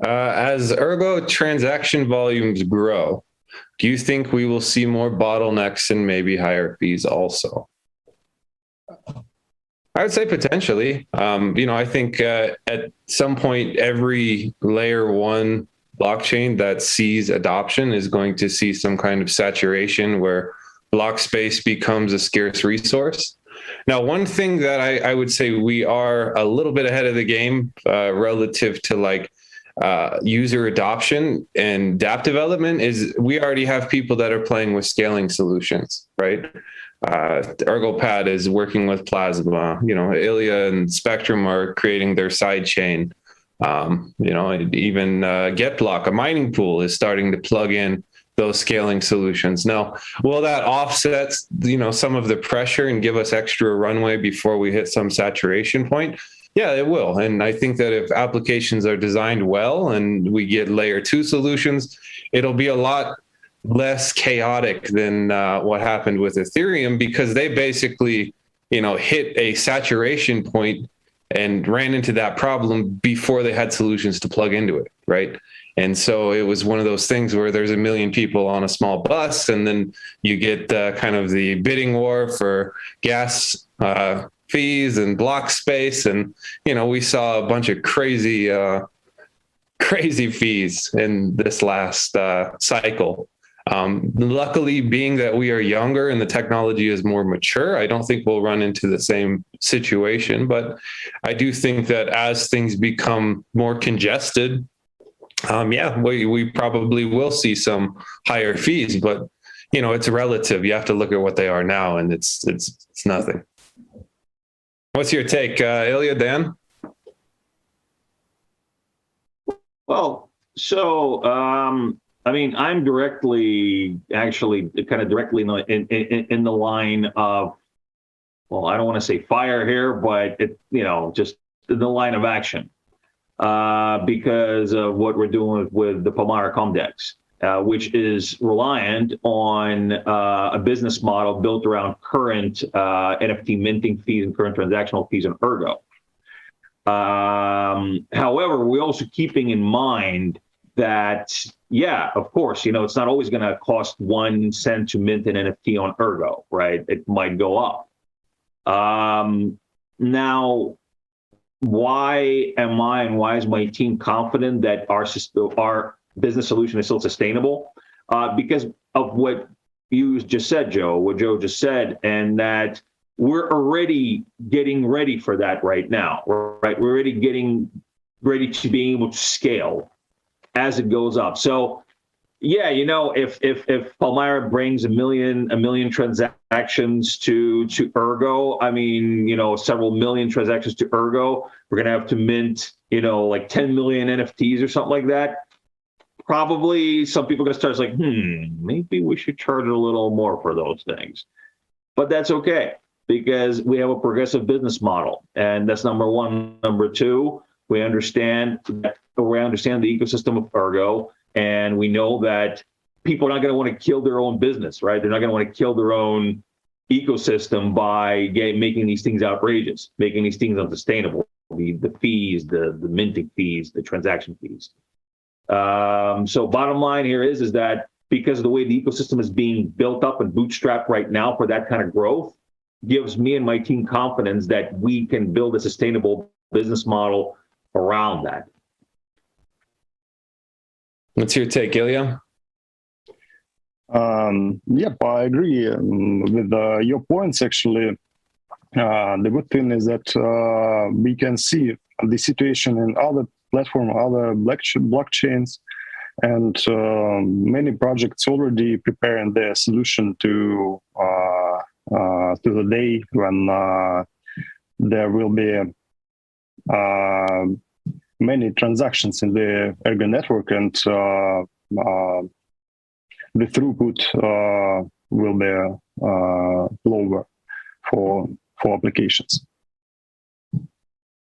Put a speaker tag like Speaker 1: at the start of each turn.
Speaker 1: As Ergo transaction volumes grow, do you think we will see more bottlenecks and maybe higher fees also? I would say potentially. I think at some point, every layer one blockchain that sees adoption is going to see some kind of saturation where block space becomes a scarce resource. Now, one thing that I would say we are a little bit ahead of the game relative to like user adoption and dApp development is we already have people that are playing with scaling solutions, right? ErgoPad is working with Plasma. Ilya and Spectrum are creating their side chain. Even GetBlock, a mining pool, is starting to plug in those scaling solutions. Now, will that offset, some of the pressure and give us extra runway before we hit some saturation point? Yeah, it will. And I think that if applications are designed well and we get layer two solutions, it'll be a lot less chaotic than what happened with Ethereum, because they basically, hit a saturation point and ran into that problem before they had solutions to plug into it, right? And so it was one of those things where there's a million people on a small bus, and then you get kind of the bidding war for gas fees and block space. And, we saw a bunch of crazy fees in this last cycle. Luckily, being that we are younger and the technology is more mature, I don't think we'll run into the same situation. But I do think that as things become more congested, we probably will see some higher fees. But it's relative. You have to look at what they are now, and it's nothing. What's your take, Ilya, Dan?
Speaker 2: Well, so I'm directly, actually, kind of directly in the line of, well, I don't want to say fire here, but just in the line of action, because of what we're doing with the Palmyra Comdex, which is reliant on a business model built around current NFT minting fees and current transactional fees in Ergo. However, we're also keeping in mind that, yeah, of course, it's not always going to cost 1 cent to mint an NFT on Ergo, right? It might go up. Now, why am I and why is my team confident that our business solution is still sustainable? Because of what you just said, Joe, what Joe just said, and that we're already getting ready for that right now, right? We're already getting ready to be able to scale as it goes up. So, yeah, if Palmyra brings a million transactions to Ergo, several million transactions to Ergo, we're gonna have to mint, like 10 million NFTs or something like that. Probably some people are gonna start like, maybe we should charge a little more for those things. But that's okay, because we have a progressive business model, and that's number one. Number two, we understand the ecosystem of Ergo, and we know that people are not going to want to kill their own business, right? They're not going to want to kill their own ecosystem by making these things outrageous, making these things unsustainable. The fees, the minting fees, the transaction fees. So bottom line here is that because of the way the ecosystem is being built up and bootstrapped right now for that kind of growth, gives me and my team confidence that we can build a sustainable business model around that.
Speaker 1: What's your take, Ilya?
Speaker 3: Yep, I agree with your points, actually. The good thing is that we can see the situation in other platforms, other blockchains, and many projects already preparing their solution to the day when there will be many transactions in the Ergo network, and the throughput will be lower for applications.